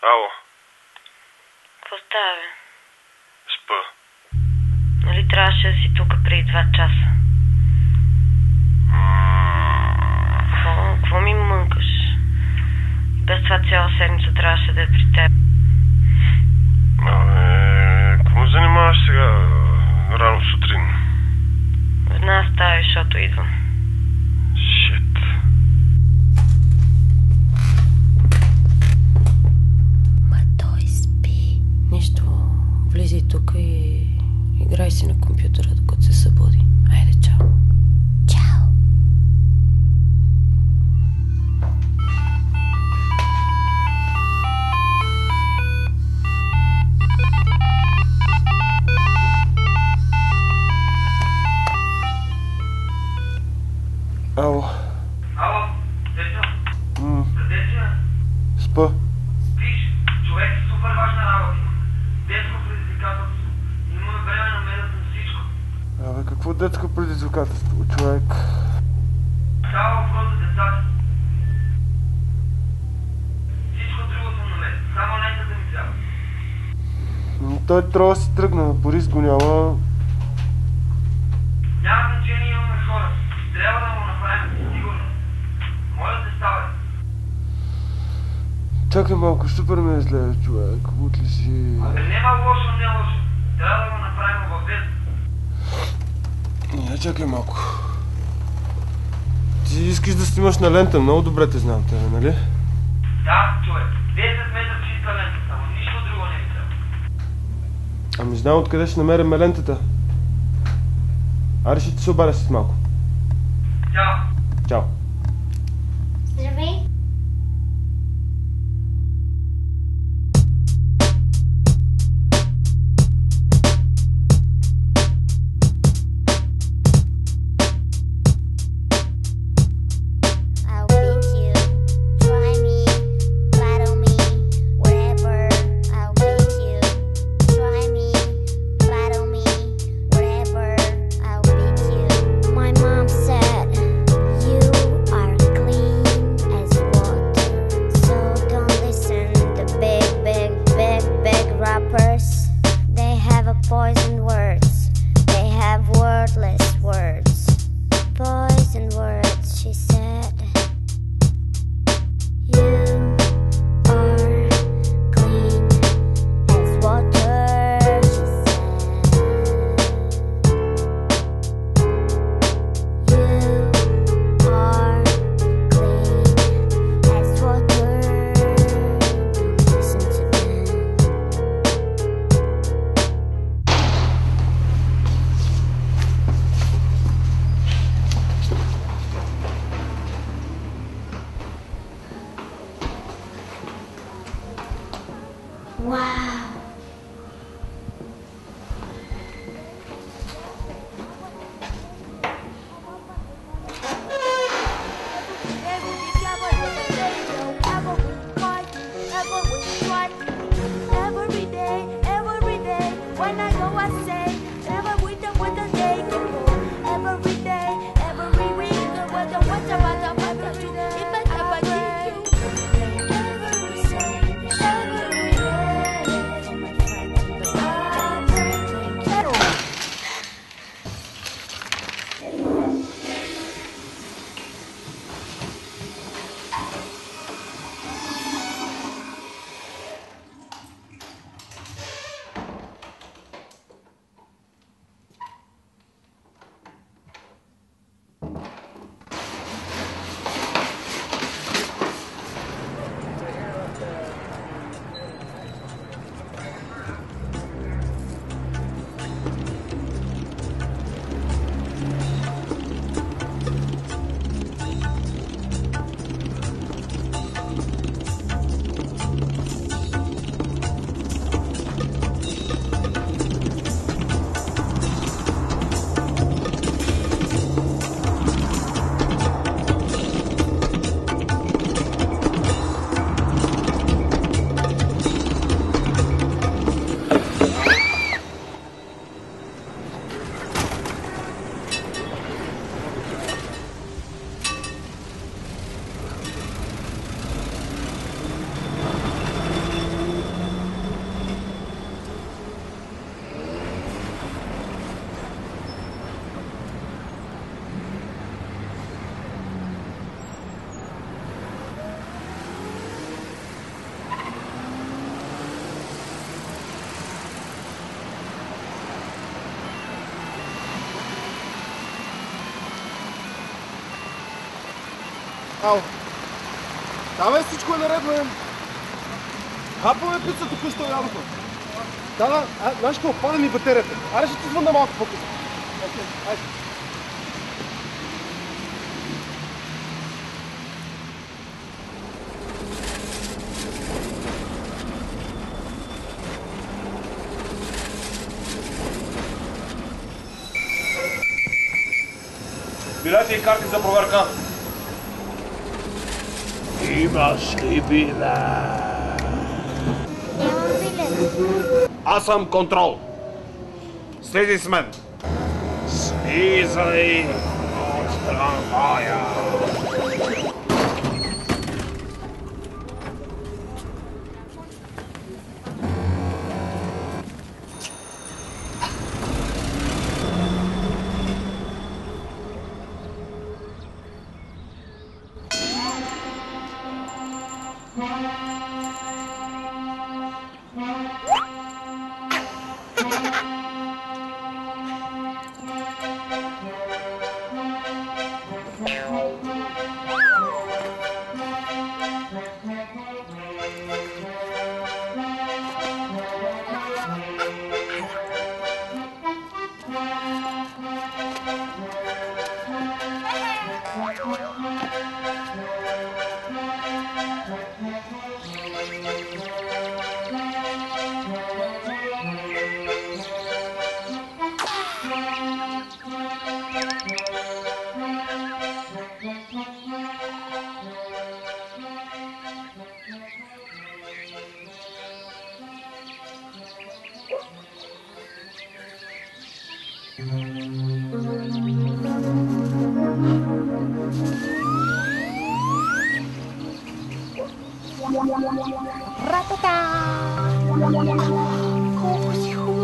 Ало. Какво става, бе? Спа. Нали трябваше да си тук преди 2 часа? Какво ми мънкаш? Без това цяла седмица трябваше да е при теб. Какво ме занимаваш сега рано сутрин? Веднага ставай, защото идвам. Шит. Ма той спи. Нищо, влизай тук и играй си на компютъра, докато се събуди. Айде, чао. Чао. Ало. Ало, Дечо? Къде си, бе? Спа. Виж, човек е супер важна работа. Детско предизвикателство. Имаме време на мен да съм всичко. Абе, какво детско предизвикателство, човек? Става въпрос за децата. Всичко друго съм на мен. Само лентата ми трябва. Той трябва да си тръгна, Борис го няма. Няма значение, имаме хора. Трябва да му направим, сигурно. Моля те, ставай. Чакай малко, супер ме е зле, човек. Лут ли си? Абе, нема лошо, не лошо. Трябва да го направим във вез. Не, чакай малко. Ти искаш да снимаш на лента, много добре те знам тебе, нали? Да, човек. 10 метра чиста лента само. Нищо друго не ми трябва. Ами знам откъде ще намерим лентата. Аре ще ти се обаря след малко. Чао. Чао. Здравей! I'll beat you, try me, flatter me, whatever. I'll beat you, try me, flatter me, whatever. I'll beat you. My mom said you are clean as water, so don't listen to big rappers. They have a poison words. They have wordless words. Poison words, she said. You are clean as water, she said. You are clean as water. Don't listen to them. Wow. Every day, when I go, I say, every day, when the day can go. Every day, every week, when the watch about the mother to if I ever you. Every day, Ау! Давай, всичко е наред, бе! Хапаме пица, току-що ядохме. Да, знаеш какво, пада ми батерията. Аре ще ти звънна малко по-късно. Окей, айде. Билети и карти за проверка. Имаш ли билет? Нямам билет. Аз съм контрол. Слези с мен. Слизай от трамвая. Ратата! Колко си хубава!